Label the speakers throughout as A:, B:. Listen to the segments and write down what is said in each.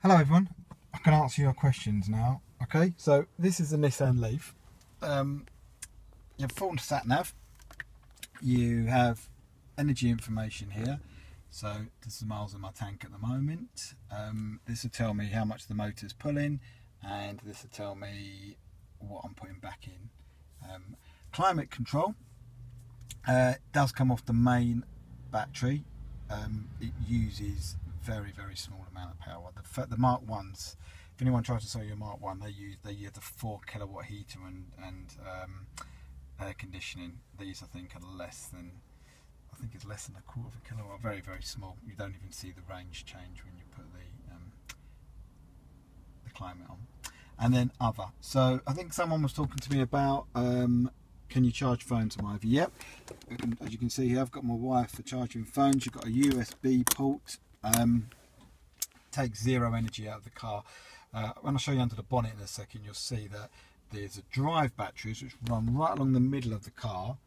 A: Hello everyone, I can answer your questions now. Okay, so this is a Nissan Leaf. You have full sat nav, you have energy information here, so this is the miles in my tank at the moment. This will tell me how much the motor's pulling, and this will tell me what I'm putting back in. Climate control does come off the main battery. It uses very small amount of power. The Mark 1s, if anyone tries to sell you a Mark 1, they use the 4 kilowatt heater and air conditioning. These I think are less than, I think it's less than a quarter of a kilowatt. Very small. You don't even see the range change when you put the climate on. And then other. So I think someone was talking to me about can you charge phones on my IV? Yep. As you can see here, I've got my wire for charging phones. You've got a USB port. Takes zero energy out of the car. When I show you under the bonnet in a second, you'll see that there's a drive batteries which run right along the middle of the car,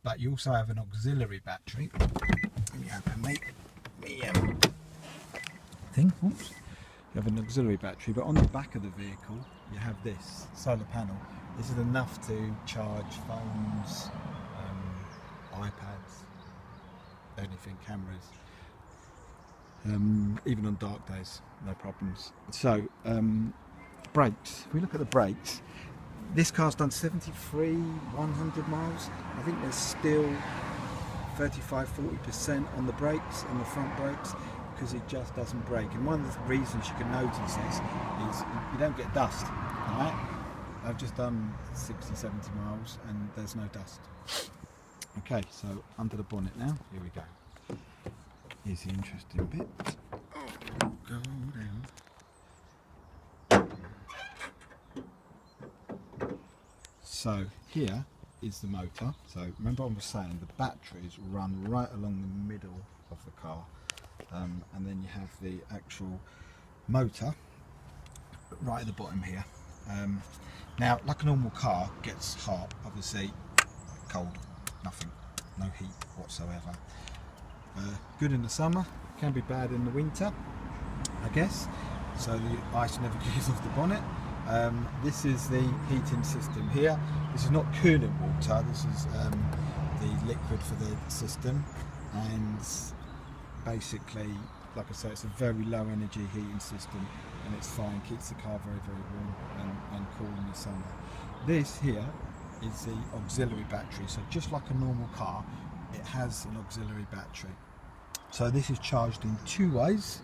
A: but you also have an auxiliary battery. Let me open my thing. Oops. You have an auxiliary battery, but on the back of the vehicle you have this solar panel. This is enough to charge phones, iPads, anything, cameras. Even on dark days, no problems. So, brakes. If we look at the brakes, this car's done 100 miles. I think there's still 35–40% on the brakes, on the front brakes, because it just doesn't brake. And one of the reasons you can notice this is you don't get dust. Right? I've just done 60–70 miles and there's no dust. Okay, so under the bonnet now. Here we go. Here's the interesting bit. Go down. So here is the motor. So remember what I was saying, the batteries run right along the middle of the car, and then you have the actual motor right at the bottom here. Now, like a normal car, gets hot, obviously cold, nothing, no heat whatsoever. Good in the summer, can be bad in the winter, I guess. So the ice never goes off the bonnet. This is the heating system here. This is not coolant water, this is the liquid for the system, and basically, like I say, it's a very low energy heating system, and it's fine, keeps the car very warm and cool in the summer. This here is the auxiliary battery, so just like a normal car, it has an auxiliary battery. So this is charged in two ways.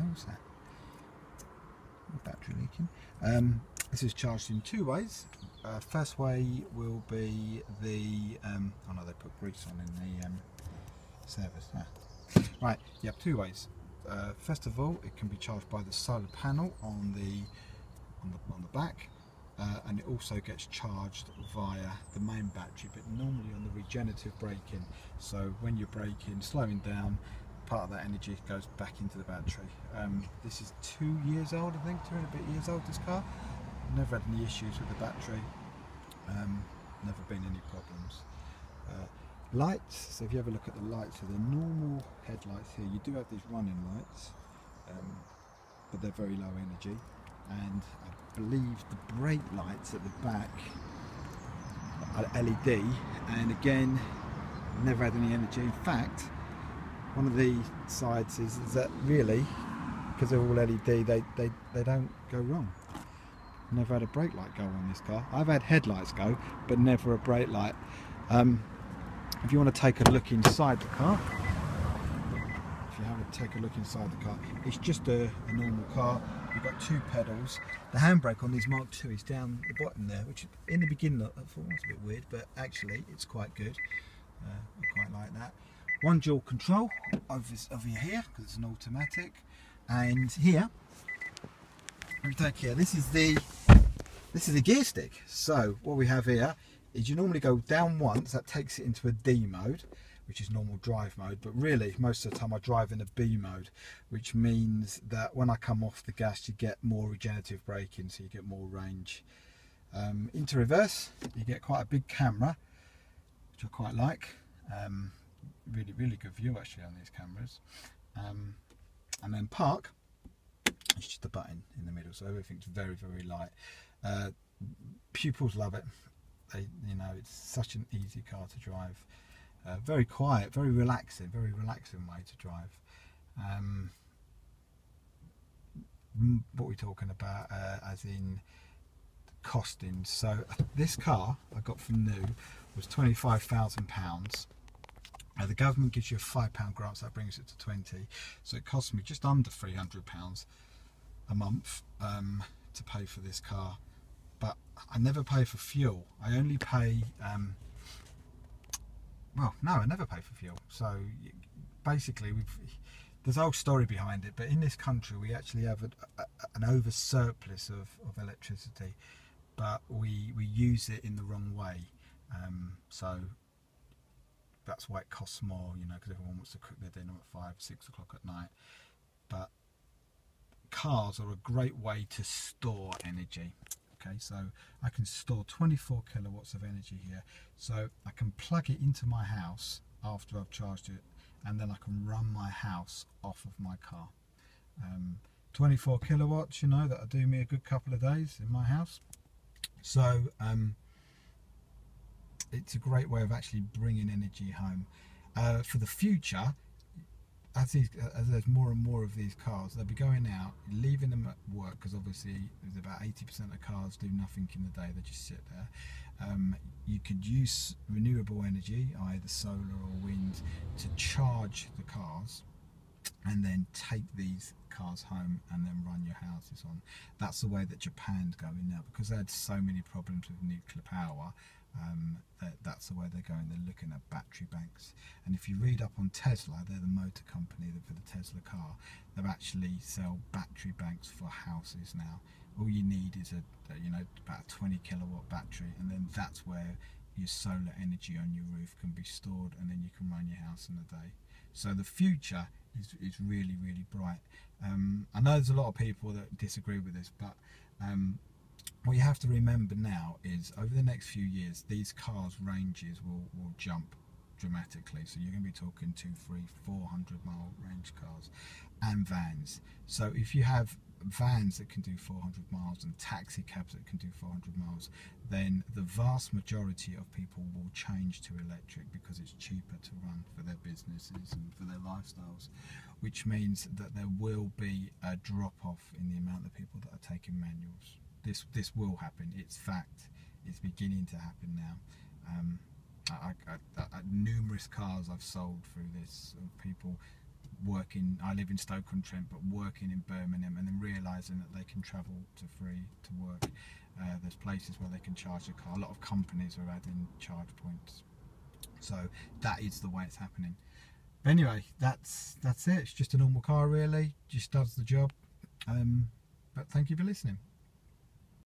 A: What's that? Battery leaking. This is charged in two ways. First way will be the oh no, they put grease on in the service. Right, you have two ways. First of all, it can be charged by the solar panel on the back. And it also gets charged via the main battery, but normally on the regenerative braking. So when you're braking, slowing down, part of that energy goes back into the battery. This is 2 years old, I think, 2 and a bit years old, this car. Never had any issues with the battery, never been any problems. Lights, so if you have a look at the lights, so the normal headlights here, you do have these running lights, but they're very low energy. And I believe the brake lights at the back are LED, and again, never had any energy. In fact, one of the sides is that really, because they're all LED, they don't go wrong. Never had a brake light go on this car. I've had headlights go, but never a brake light. If you want to take a look inside the car, it's just a normal car. You've got two pedals. The handbrake on these Mark II is down the bottom there, which in the beginning I thought was a bit weird, but actually it's quite good. I quite like that. One dual control over here, because it's an automatic. And here, let me take here, this is the gear stick. So what we have here is you normally go down once, that takes it into a D mode, which is normal drive mode, but really most of the time I drive in a B mode, which means that when I come off the gas you get more regenerative braking, so you get more range. Into reverse you get quite a big camera, which I quite like. Really good view actually on these cameras. and then park. It's just a button in the middle, so everything's very, very light. Pupils love it. It's such an easy car to drive. Very quiet, very relaxing way to drive. What are we talking about? As in costing. So this car I got from new was £25,000. The government gives you a £5 grant, so that brings it to 20. So it cost me just under £300 a month to pay for this car. But I never pay for fuel. I only pay. I never pay for fuel. So basically, there's a whole story behind it. But in this country, we actually have an over surplus of electricity, but we use it in the wrong way. So that's why it costs more, because everyone wants to cook their dinner at 5, 6 o'clock at night. But cars are a great way to store energy. Okay, so I can store 24 kilowatts of energy here. So I can plug it into my house after I've charged it, and then I can run my house off of my car. 24 kilowatts, that'll do me a good couple of days in my house. So it's a great way of actually bringing energy home. For the future, as there's more and more of these cars, they'll be going out, leaving them at work, because obviously there's about 80% of cars do nothing in the day, they just sit there. You could use renewable energy, either solar or wind, to charge the cars, and then take these cars home and then run your houses on. That's the way that Japan's going now, because they had so many problems with nuclear power. That's the way they're going. They're looking at battery banks, and if you read up on Tesla, they're the motor company for the Tesla car. They actually sell battery banks for houses now. All you need is about a 20 kilowatt battery, and then that's where your solar energy on your roof can be stored, and then you can run your house in a day. So the future is really, really bright. I know there's a lot of people that disagree with this, but what you have to remember now is over the next few years, these cars' ranges will jump dramatically. So you're going to be talking 200, 300, 400 mile range cars and vans. So if you have vans that can do 400 miles and taxi cabs that can do 400 miles, then the vast majority of people will change to electric because it's cheaper to run for their businesses and for their lifestyles, which means that there will be a drop-off in the amount of people that are taking manuals. This will happen. It's fact. It's beginning to happen now. Numerous cars I've sold through this of people working. I live in Stoke-on-Trent, but working in Birmingham, and then realising that they can travel to free to work. There's places where they can charge a car. A lot of companies are adding charge points. So that is the way it's happening. But anyway, that's it. It's just a normal car, really. Just does the job. But thank you for listening.